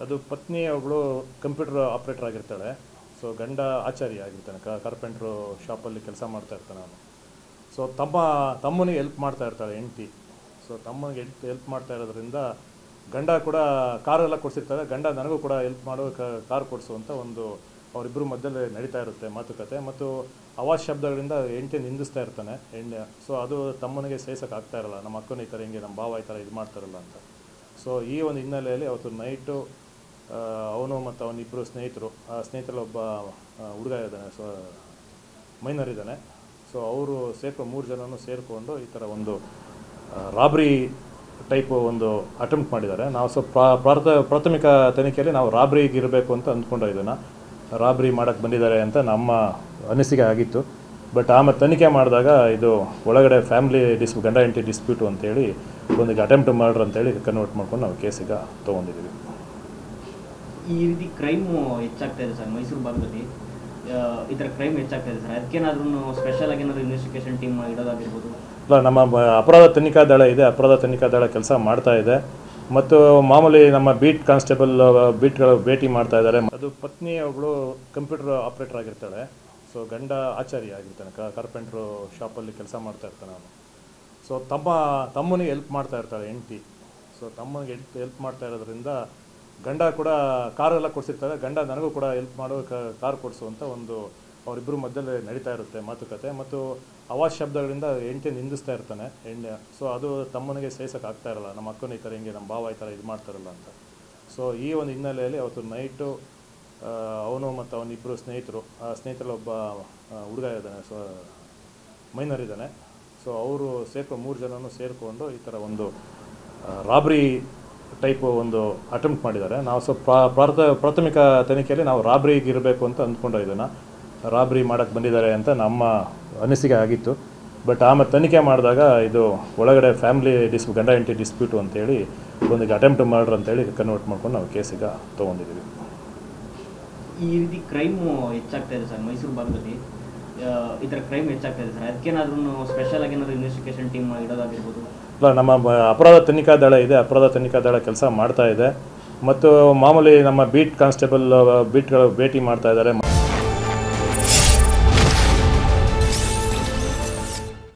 ಅದು ಪತ್ನಿ ಒಬ್ಬಳು ಕಂಪ್ಯೂಟರ್ ಆಪ್ರೇಟರ್ ಆಗಿರ್ತಾಳೆ. ಸೊ ಗಂಡ ಆಚಾರ್ಯ ಆಗಿರ್ತಾನೆ, ಕಾರ್ಪೆಂಟ್ರು ಶಾಪಲ್ಲಿ ಕೆಲಸ ಮಾಡ್ತಾ ಇರ್ತಾನೆ ಅವನು. ಸೊ ತಮ್ಮನಿಗೆ ಹೆಲ್ಪ್ ಮಾಡ್ತಾ ಇರ್ತಾಳೆ ಹೆಂಡತಿ. ಸೊ ತಮ್ಮನಿಗೆ ಹೆಲ್ಪ್ ಮಾಡ್ತಾ ಇರೋದ್ರಿಂದ ಗಂಡ ಕೂಡ ಕಾರೆಲ್ಲ ಕೊಡಿಸಿರ್ತಾರೆ. ಗಂಡ ನನಗೂ ಕೂಡ ಹೆಲ್ಪ್ ಮಾಡೋ ಕಾರ್ ಕೊಡಿಸು ಅಂತ ಒಂದು ಅವರಿಬ್ಬರು ಮಧ್ಯದಲ್ಲಿ ನಡೀತಾ ಇರುತ್ತೆ ಮಾತುಕತೆ. ಮತ್ತು ಆವಾಜ್ ಶಬ್ದಗಳಿಂದ ಹೆಂಡತಿ ನಿಂದಿಸ್ತಾ ಇರ್ತಾನೆ ಸೊ ಅದು ತಮ್ಮನಿಗೆ ಸೇಸೋಕ್ಕಾಗ್ತಾ ಇರಲ್ಲ. ನಮ್ಮ ಅಕ್ಕನ ಈ ಥರ ಹಿಂಗೆ, ನಮ್ಮ ಭಾವ ಈ ಥರ ಇದು ಮಾಡ್ತಾರಲ್ಲ ಅಂತ. ಸೊ ಈ ಒಂದು ಹಿನ್ನೆಲೆಯಲ್ಲಿ ಅವತ್ತು ನೈಟು ಅವನು ಮತ್ತು ಅವನಿಬ್ಬರು ಸ್ನೇಹಿತರು, ಆ ಸ್ನೇಹಿತರಲ್ಲಿ ಒಬ್ಬ ಹುಡುಗ ಇದ್ದಾನೆ, ಸೊ ಮೈನರ್ ಇದ್ದಾನೆ. ಸೊ ಅವರು ಮೂರು ಜನನೂ ಸೇರಿಕೊಂಡು ಈ ಥರ ಒಂದು ರಾಬ್ರಿ ಟೈಪು ಒಂದು ಅಟೆಂಪ್ಟ್ ಮಾಡಿದ್ದಾರೆ. ನಾವು ಪ್ರಾಥಮಿಕ ತನಿಖೆಯಲ್ಲಿ ನಾವು ರಾಬ್ರಿಗೆ ಇರಬೇಕು ಅಂತ ಅಂದ್ಕೊಂಡು ಇದನ್ನು ರಾಬ್ರಿ ಮಾಡೋಕ್ಕೆ ಬಂದಿದ್ದಾರೆ ಅಂತ ನಮ್ಮ ಅನಿಸಿಕೆ ಆಗಿತ್ತು. ಬಟ್ ಆಮೇಲೆ ತನಿಖೆ ಮಾಡಿದಾಗ ಇದು ಒಳಗಡೆ ಫ್ಯಾಮಿಲಿ ಗಂಡ ಹೆಂಡತಿ ಡಿಸ್ಪ್ಯೂಟು ಅಂತೇಳಿ ಒಂದು ಅಟೆಂಪ್ಟ್ ಮರ್ಡರ್ ಅಂತೇಳಿ ಕನ್ವರ್ಟ್ ಮಾಡ್ಕೊಂಡು ನಾವು ಕೇಸಿಗೆ ತೊಗೊಂಡಿದ್ದೀವಿ. ಈ ರೀತಿ ಕ್ರೈಮು ಹೆಚ್ಚಾಗ್ತಾ ಇದೆ ಸರ್ ಮೈಸೂರು ಭಾಗದಲ್ಲಿ, ಈ ಥರ ಕ್ರೈಮ್ ಹೆಚ್ಚಾಗ್ತಾ ಇದೆ ಸರ್. ಅದಕ್ಕೇನಾದ್ರೂ ಸ್ಪೆಷಲ್ ಆಗಿ ಏನಾದರೂ ಇನ್ವೆಸ್ಟಿಗೇಷನ್ ಟೀಮ್ ಇಡೋದಾಗಿರ್ಬೋದು? ಇಲ್ಲ, ನಮ್ಮ ಅಪರಾಧ ತನಿಖಾ ದಳ ಇದೆ, ಅಪರಾಧ ತನಿಖಾ ದಳ ಕೆಲಸ ಮಾಡ್ತಾ ಇದೆ. ಮತ್ತು ಮಾಮೂಲಿ ನಮ್ಮ ಬೀಟ್ ಕಾನ್ಸ್ಟೇಬಲ್ ಬೀಟ್ಗಳು ಭೇಟಿ ಮಾಡ್ತಾ ಇದ್ದಾರೆ. ಅದು ಪತ್ನಿ ಒಬ್ಬಳು ಕಂಪ್ಯೂಟರ್ ಆಪ್ರೇಟರ್ ಆಗಿರ್ತಾಳೆ. ಸೊ ಗಂಡ ಆಚಾರ್ಯ ಆಗಿರ್ತಾನೆ, ಕಾರ್ಪೆಂಟ್ರು ಶಾಪಲ್ಲಿ ಕೆಲಸ ಮಾಡ್ತಾ ಇರ್ತಾನೆ ಅವನು. ಸೊ ತಮ್ಮನಿಗೆ ಹೆಲ್ಪ್ ಮಾಡ್ತಾ ಇರ್ತಾಳೆ ಹೆಂಡತಿ. ಸೊ ತಮ್ಮನಿಗೆ ಹೆಲ್ಪ್ ಮಾಡ್ತಾ ಇರೋದ್ರಿಂದ ಗಂಡ ಕೂಡ ಕಾರೆಲ್ಲ ಕೊಡಿಸಿರ್ತಾರೆ. ಗಂಡ ನನಗೂ ಕೂಡ ಹೆಲ್ಪ್ ಮಾಡೋ ಕಾರ್ ಕೊಡಿಸು ಅಂತ ಒಂದು ಅವರಿಬ್ಬರು ಮಧ್ಯದಲ್ಲಿ ನಡೀತಾ ಇರುತ್ತೆ ಮಾತುಕತೆ. ಮತ್ತು ಆವಾಜ್ ಶಬ್ದಗಳಿಂದ ಹೆಂಡತಿ ನಿಂದಿಸ್ತಾ ಇರ್ತಾನೆ ಸೊ ಅದು ತಮ್ಮನಿಗೆ ಸೇಸೋಕ್ಕಾಗ್ತಾ ಇರಲ್ಲ. ನಮ್ಮ ಅಕ್ಕನ ಈ ಥರ ಹಿಂಗೆ, ನಮ್ಮ ಭಾವ ಈ ಥರ ಇದು ಮಾಡ್ತಾರಲ್ಲ ಅಂತ. ಸೊ ಈ ಒಂದು ಹಿನ್ನೆಲೆಯಲ್ಲಿ ಅವತ್ತು ನೈಟು ಅವನು ಮತ್ತು ಅವನಿಬ್ಬರು ಸ್ನೇಹಿತರು, ಆ ಸ್ನೇಹಿತರಲ್ಲಿ ಒಬ್ಬ ಹುಡುಗ ಇದ್ದಾನೆ, ಸೊ ಮೈನರ್ ಇದ್ದಾನೆ. ಸೊ ಅವರು ಮೂರು ಜನನೂ ಸೇರಿಕೊಂಡು ಈ ಥರ ಒಂದು ರಾಬ್ರಿ ಟೈಪು ಒಂದು ಅಟೆಂಪ್ಟ್ ಮಾಡಿದ್ದಾರೆ. ನಾವು ಪ್ರಾಥಮಿಕ ತನಿಖೆಯಲ್ಲಿ ನಾವು ರಾಬ್ರಿಗೆ ಇರಬೇಕು ಅಂತ ಅಂದ್ಕೊಂಡು ಇದನ್ನು ರಾಬ್ರಿ ಮಾಡೋಕ್ಕೆ ಬಂದಿದ್ದಾರೆ ಅಂತ ನಮ್ಮ ಅನಿಸಿಕೆ ಆಗಿತ್ತು. ಬಟ್ ಆಮೇಲೆ ತನಿಖೆ ಮಾಡಿದಾಗ ಇದು ಒಳಗಡೆ ಫ್ಯಾಮಿಲಿ ಗಂಡ ಹೆಂಡತಿ ಡಿಸ್ಪ್ಯೂಟು ಅಂತೇಳಿ ಒಂದು ಅಟೆಂಪ್ಟ್ ಮರ್ಡರ್ ಅಂತೇಳಿ ಕನ್ವರ್ಟ್ ಮಾಡ್ಕೊಂಡು ನಾವು ಕೇಸಿಗೆ ತೊಗೊಂಡಿದ್ದೀವಿ. ಈ ರೀತಿ ಕ್ರೈಮು ಹೆಚ್ಚಾಗ್ತಾ ಇದೆ ಸರ್ ಮೈಸೂರು ಭಾಗದಲ್ಲಿ, ಈ ಥರ ಕ್ರೈಮ್ ಹೆಚ್ಚಾಗ್ತಾ ಇದೆ ಸರ್. ಅದಕ್ಕೇನಾದ್ರೂ ಸ್ಪೆಷಲ್ ಆಗಿ ಏನಾದರೂ ಇನ್ವೆಸ್ಟಿಗೇಷನ್ ಟೀಮ್ ಇಡೋದಾಗಿರ್ಬೋದು? ಇಲ್ಲ, ನಮ್ಮ ಅಪರಾಧ ತನಿಖಾ ದಳ ಇದೆ, ಅಪರಾಧ ತನಿಖಾ ದಳ ಕೆಲಸ ಮಾಡ್ತಾ ಇದೆ. ಮತ್ತು ಮಾಮೂಲಿ ನಮ್ಮ ಬೀಟ್ ಕಾನ್ಸ್ಟೇಬಲ್ ಬೀಟ್ಗಳು ಭೇಟಿ ಮಾಡ್ತಾ ಇದ್ದಾರೆ.